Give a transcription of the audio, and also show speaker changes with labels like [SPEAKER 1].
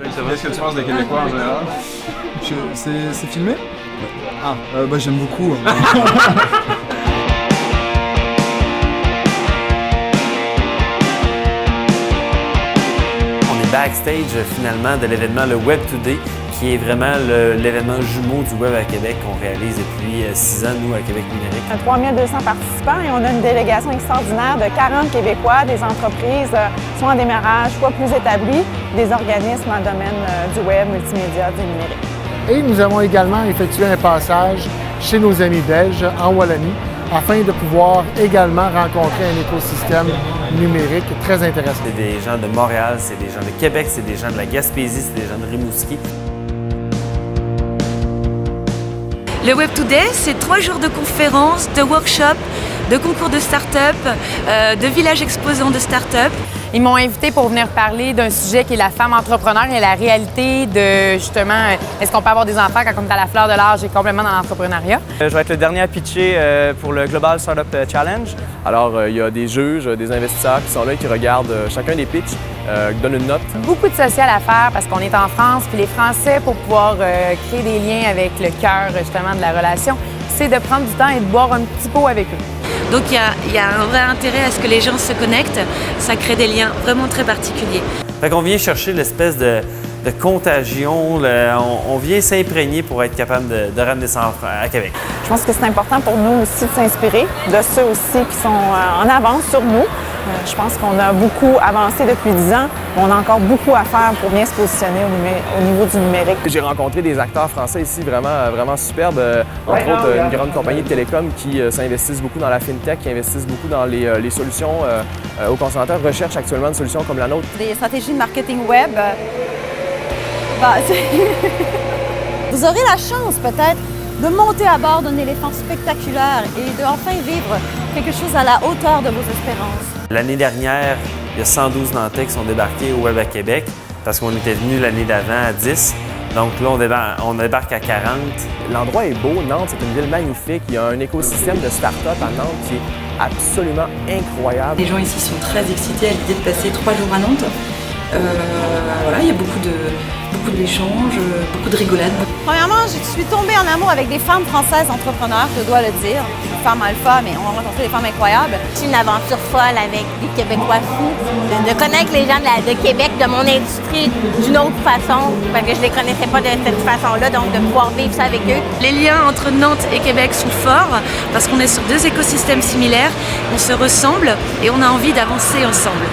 [SPEAKER 1] Qu'est-ce que tu penses des Québécois en général?
[SPEAKER 2] C'est filmé? Ah, j'aime beaucoup.
[SPEAKER 3] On est backstage finalement de l'événement le Web Today, qui est vraiment l'événement jumeau du web à Québec qu'on réalise depuis 6 ans, nous, à Québec numérique.
[SPEAKER 4] 3200 participants et on a une délégation extraordinaire de 40 Québécois, des entreprises soit en démarrage, soit plus établies, des organismes dans le domaine du web, multimédia, du numérique.
[SPEAKER 5] Et nous avons également effectué un passage chez nos amis belges en Wallonie afin de pouvoir également rencontrer un écosystème numérique très intéressant.
[SPEAKER 3] C'est des gens de Montréal, c'est des gens de Québec, c'est des gens de la Gaspésie, c'est des gens de Rimouski.
[SPEAKER 6] Le Web Today, c'est 3 jours de conférences, de workshops, de concours de start-up, de villages exposants de start-up.
[SPEAKER 7] Ils m'ont invité pour venir parler d'un sujet qui est la femme entrepreneur et la réalité de, justement, est-ce qu'on peut avoir des enfants quand on est à la fleur de l'âge et complètement dans l'entrepreneuriat.
[SPEAKER 8] Je vais être le dernier à pitcher pour le Global Startup Challenge. Alors, il y a des juges, des investisseurs qui sont là et qui regardent chacun des pitchs, qui donnent une note.
[SPEAKER 7] Beaucoup de social à faire parce qu'on est en France, puis les Français, pour pouvoir créer des liens avec le cœur, justement, de la relation, c'est de prendre du temps et de boire un petit pot avec eux.
[SPEAKER 6] Donc il y a un vrai intérêt à ce que les gens se connectent, ça crée des liens vraiment très particuliers.
[SPEAKER 3] Fait qu'on vient chercher l'espèce de contagion, on vient s'imprégner pour être capable de ramener ça à Québec.
[SPEAKER 4] Je pense que c'est important pour nous aussi de s'inspirer de ceux aussi qui sont en avance sur nous. Je pense qu'on a beaucoup avancé depuis 10 ans, mais on a encore beaucoup à faire pour bien se positionner au niveau du numérique.
[SPEAKER 8] J'ai rencontré des acteurs français ici vraiment superbes, entre autres une grande compagnie de télécom qui s'investissent beaucoup dans la fintech, qui investissent beaucoup dans les solutions aux consommateurs, recherchent actuellement une solution comme la nôtre.
[SPEAKER 9] Des stratégies de marketing web, vous aurez la chance peut-être de monter à bord d'un éléphant spectaculaire et de enfin vivre quelque chose à la hauteur de vos espérances.
[SPEAKER 3] L'année dernière, il y a 112 Nantais qui sont débarqués au Web à Québec parce qu'on était venu l'année d'avant à 10. Donc là, on débarque à 40.
[SPEAKER 8] L'endroit est beau, Nantes, c'est une ville magnifique. Il y a un écosystème de start-up à Nantes qui est absolument incroyable.
[SPEAKER 10] Les gens ici sont très excités à l'idée de passer 3 jours à Nantes. Il y a beaucoup d'échanges, beaucoup de rigolades.
[SPEAKER 9] Premièrement, je suis tombée en amour avec des femmes françaises entrepreneurs, je dois le dire. Des femmes alpha, mais on a rencontré des femmes incroyables.
[SPEAKER 11] C'est une aventure folle avec des Québécois fous. De connaître les gens de Québec, de mon industrie, d'une autre façon, parce que je ne les connaissais pas de cette façon-là, donc de pouvoir vivre ça avec eux.
[SPEAKER 6] Les liens entre Nantes et Québec sont forts parce qu'on est sur 2 écosystèmes similaires, on se ressemble et on a envie d'avancer ensemble.